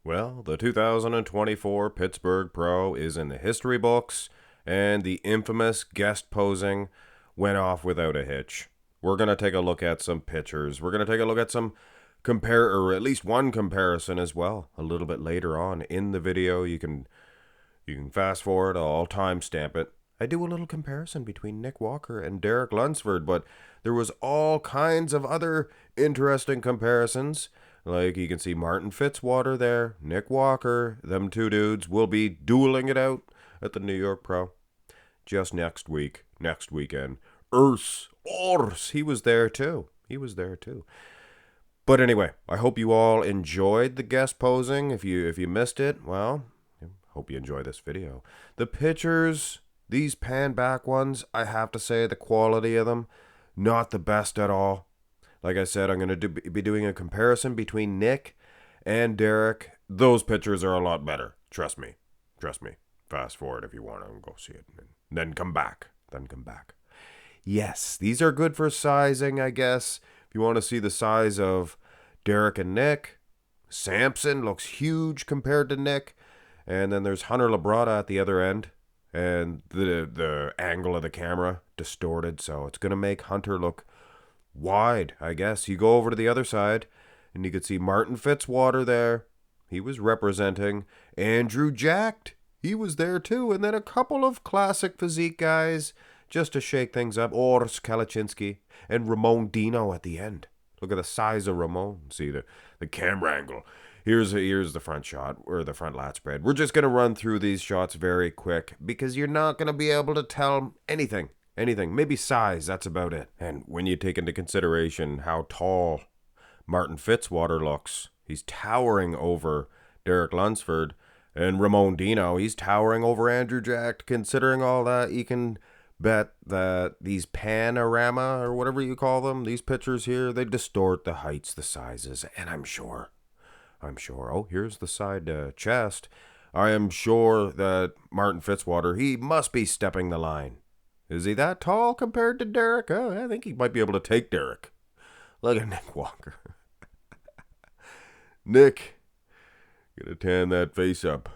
Well, the 2024 Pittsburgh Pro is in the history books, and the infamous guest posing went off without a hitch. We're going to take a look at some pictures. We're going to take a look at some or at least one comparison as well, a little bit later on in the video. You can fast forward, I'll timestamp it. I do a little comparison between Nick Walker and Derek Lunsford, but there was all kinds of other interesting comparisons. Like you can see Martin Fitzwater there, Nick Walker, them two dudes will be dueling it out at the New York Pro just next weekend. Urs, he was there too. But anyway, I hope you all enjoyed the guest posing. If you missed it, well, hope you enjoy this video. The pictures, these pan back ones, I have to say the quality of them, not the best at all. Like I said, I'm going to be doing a comparison between Nick and Derek. Those pictures are a lot better. Trust me. Fast forward if you want to go see it. And then come back. Yes, these are good for sizing, I guess. If you want to see the size of Derek and Nick, Samson looks huge compared to Nick. And then there's Hunter Labrada at the other end. And the angle of the camera distorted, so it's going to make Hunter look wide, I guess. You go over to the other side, and you could see Martin Fitzwater there. He was representing Andrew Jacked. He was there too. And then a couple of classic physique guys just to shake things up. Urs Kalaczynski and Ramon Dino at the end. Look at the size of Ramon. See the camera angle. Here's the front shot, or the front lat spread. We're just going to run through these shots very quick because you're not going to be able to tell anything. Maybe size, that's about it. And when you take into consideration how tall Martin Fitzwater looks, he's towering over Derek Lunsford, and Ramon Dino, he's towering over Andrew Jack. Considering all that, you can bet that these panorama, or whatever you call them, these pictures here, they distort the heights, the sizes, and I'm sure. Oh, here's the side chest. I am sure that Martin Fitzwater, he must be stepping the line. Is he that tall compared to Derek? Oh, I think he might be able to take Derek. Look at Nick Walker. Nick, gonna tan that face up.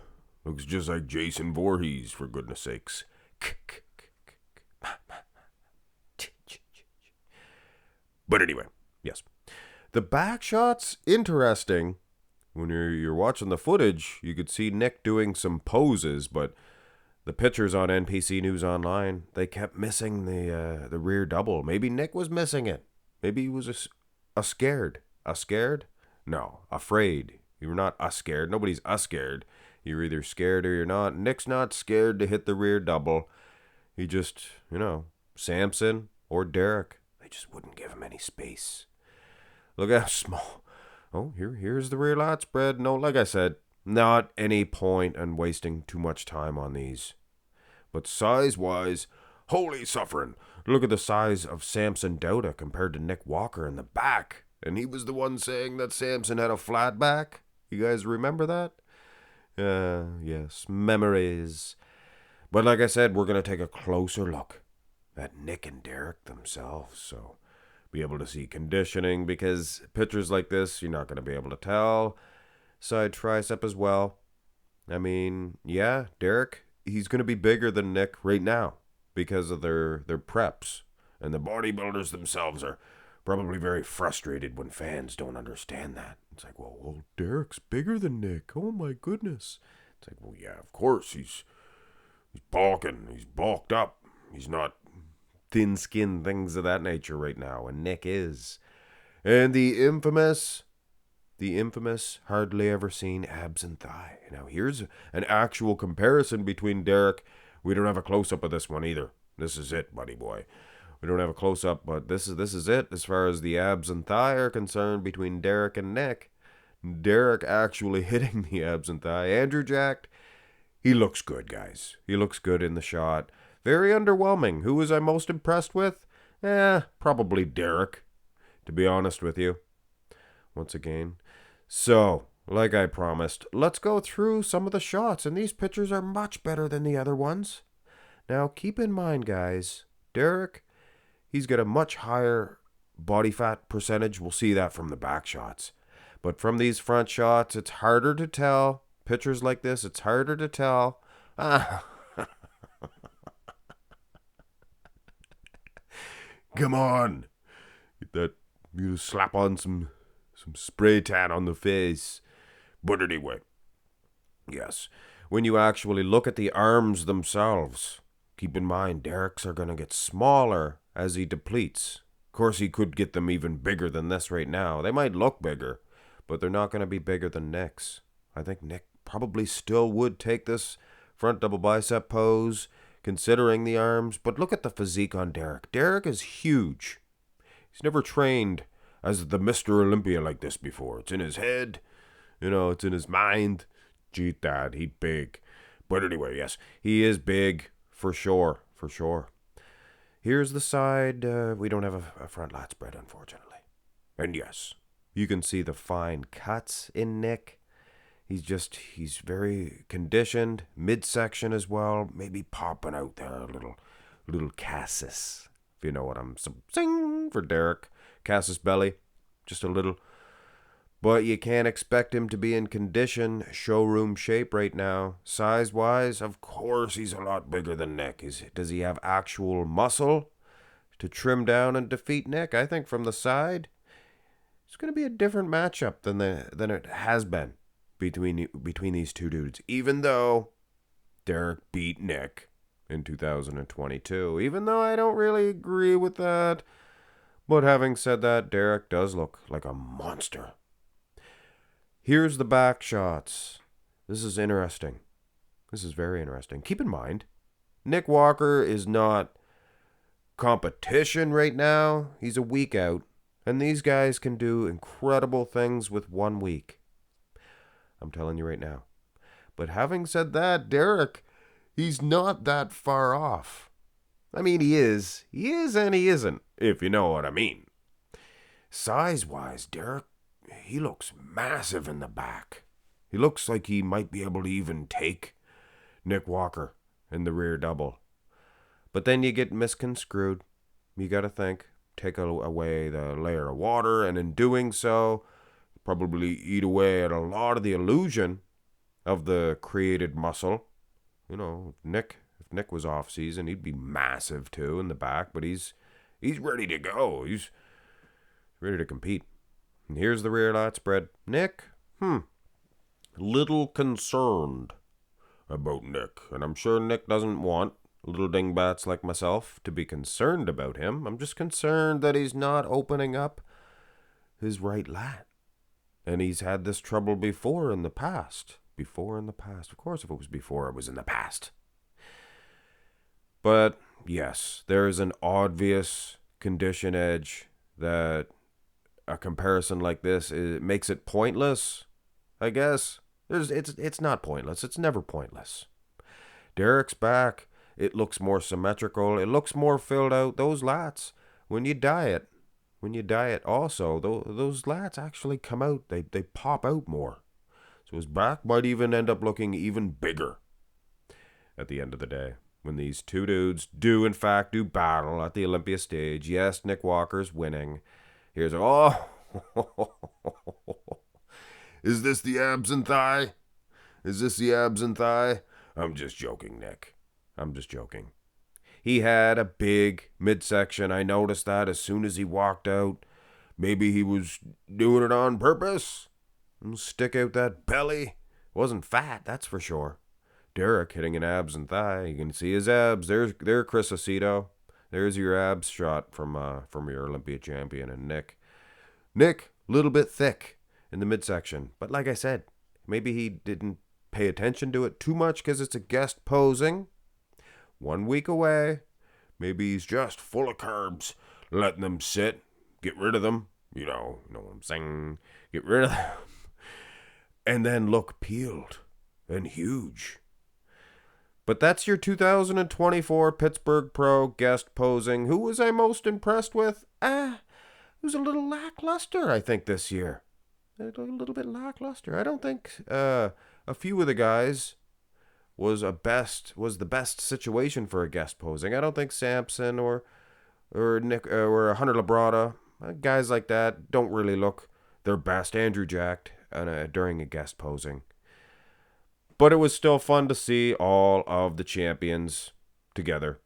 Looks just like Jason Voorhees, for goodness sakes. But anyway, yes. The back shots, interesting. When you're watching the footage, you could see Nick doing some poses, but the pictures on NPC News Online, they kept missing the rear double. Maybe Nick was missing it. Maybe he was scared. Scared? No, afraid. You're not scared. Nobody's scared. You're either scared or you're not. Nick's not scared to hit the rear double. He just, Samson or Derek, they just wouldn't give him any space. Look how small. Oh, here's the rear lat spread. No, like I said, not any point in wasting too much time on these. But size-wise, holy suffering. Look at the size of Samson Dauda compared to Nick Walker in the back. And he was the one saying that Samson had a flat back. You guys remember that? Yes, memories. But like I said, we're going to take a closer look at Nick and Derek themselves, so be able to see conditioning, because pictures like this, you're not going to be able to tell. Side tricep as well. I mean, yeah, Derek, he's going to be bigger than Nick right now because of their preps. And the bodybuilders themselves are probably very frustrated when fans don't understand that. It's like, well, Derek's bigger than Nick. Oh my goodness. It's like, well, yeah, of course, he's bulking. He's bulked up. He's not thin-skinned, things of that nature right now, and Nick is. And the infamous hardly ever seen abs and thigh. Now here's an actual comparison between Derek. We don't have a close-up of this one either. This is it, buddy boy. We don't have a close-up, but this is it as far as the abs and thigh are concerned between Derek and Nick. Derek actually hitting the abs and thigh. Andrew Jacked, he looks good, guys. He looks good in the shot. Very underwhelming. Who was I most impressed with? Probably Derek, to be honest with you. Once again. So, like I promised, let's go through some of the shots, and these pictures are much better than the other ones. Now, keep in mind, guys, Derek, he's got a much higher body fat percentage. We'll see that from the back shots. But from these front shots, it's harder to tell. Pictures like this, it's harder to tell. Ah, come on. Get that, you slap on some spray tan on the face. But anyway, yes, when you actually look at the arms themselves, keep in mind Derek's are going to get smaller as he depletes. Of course, he could get them even bigger than this right now. They might look bigger, but they're not going to be bigger than Nick's. I think Nick probably still would take this front double bicep pose, considering the arms. But look at the physique on Derek. Derek is huge. He's never trained as the Mr. Olympia like this before. It's in his head. It's in his mind. Gee, Dad, he big. But anyway, yes, he is big for sure, for sure. Here's the side. We don't have a front lat spread, unfortunately. And yes, you can see the fine cuts in Nick. He's very conditioned. Midsection as well. Maybe popping out there a little Cassis. If you know what I'm saying for Derek. Cassis belly. Just a little. But you can't expect him to be in condition, showroom shape right now. Size-wise, of course he's a lot bigger than Nick. Does he have actual muscle to trim down and defeat Nick? I think from the side, it's going to be a different matchup than it has been between these two dudes. Even though Derek beat Nick in 2022. Even though I don't really agree with that. But having said that, Derek does look like a monster. Here's the back shots. This is interesting. This is very interesting. Keep in mind, Nick Walker is not competition right now. He's a week out. And these guys can do incredible things with 1 week. I'm telling you right now. But having said that, Derek, he's not that far off. I mean, he is. He is and he isn't, if you know what I mean. Size-wise, Derek, he looks massive in the back. He looks like he might be able to even take Nick Walker in the rear double. But then you get misconstrued. You got to think, take away the layer of water, and in doing so, probably eat away at a lot of the illusion of the created muscle. If Nick was off season, he'd be massive too in the back, but he's ready to go. He's ready to compete. And here's the rear lat spread. Nick, little concerned about Nick. And I'm sure Nick doesn't want little dingbats like myself to be concerned about him. I'm just concerned that he's not opening up his right lat. And he's had this trouble before in the past. Of course, if it was before, it was in the past. But, yes, there is an obvious condition edge that a comparison like this makes it pointless, I guess. It's not pointless. It's never pointless. Derek's back. It looks more symmetrical. It looks more filled out. Those lats, when you diet also, those lats actually come out. They pop out more. So his back might even end up looking even bigger at the end of the day. When these two dudes do, in fact, do battle at the Olympia stage. Yes, Nick Walker's winning. Here's Is this the abs and thigh? I'm just joking, Nick. I'm just joking. He had a big midsection. I noticed that as soon as he walked out. Maybe he was doing it on purpose. Stick out that belly. Wasn't fat, that's for sure. Derek hitting an abs and thigh. You can see his abs. There's Chris Aceto. There's your abs shot from your Olympia champion. And Nick, little bit thick in the midsection. But like I said, maybe he didn't pay attention to it too much because it's a guest posing. 1 week away. Maybe he's just full of carbs. Letting them sit. Get rid of them. You know what I'm saying. Get rid of them. And then look peeled and huge. But that's your 2024 Pittsburgh Pro Guest posing. Who was I most impressed with? It was a little lackluster, I think, this year. A little bit lackluster. I don't think a few of the guys was the best situation for a guest posing. I don't think Sampson or Nick or Hunter Labrada, guys like that don't really look their best Andrew Jacked during a guest posing. But it was still fun to see all of the champions together.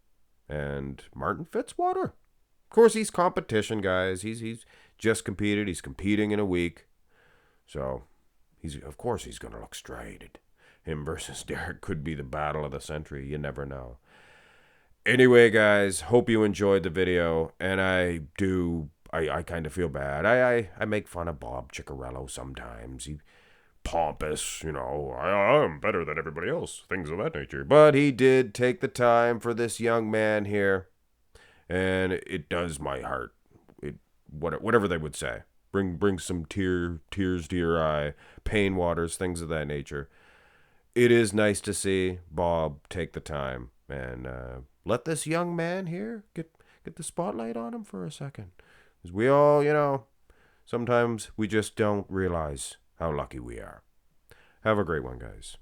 And Martin Fitzwater. Of course, he's competition, guys. He's just competed. He's competing in a week. So, of course he's going to look striated. Him versus Derek could be the battle of the century. You never know. Anyway, guys, hope you enjoyed the video. And I kind of feel bad. I make fun of Bob Ciccarello sometimes. He pompous, I'm better than everybody else, things of that nature. But he did take the time for this young man here, and it does my heart. Whatever they would say, bring some tears to your eye, pain waters, things of that nature. It is nice to see Bob take the time and let this young man here get the spotlight on him for a second, because we all, sometimes we just don't realize how lucky we are. Have a great one, guys.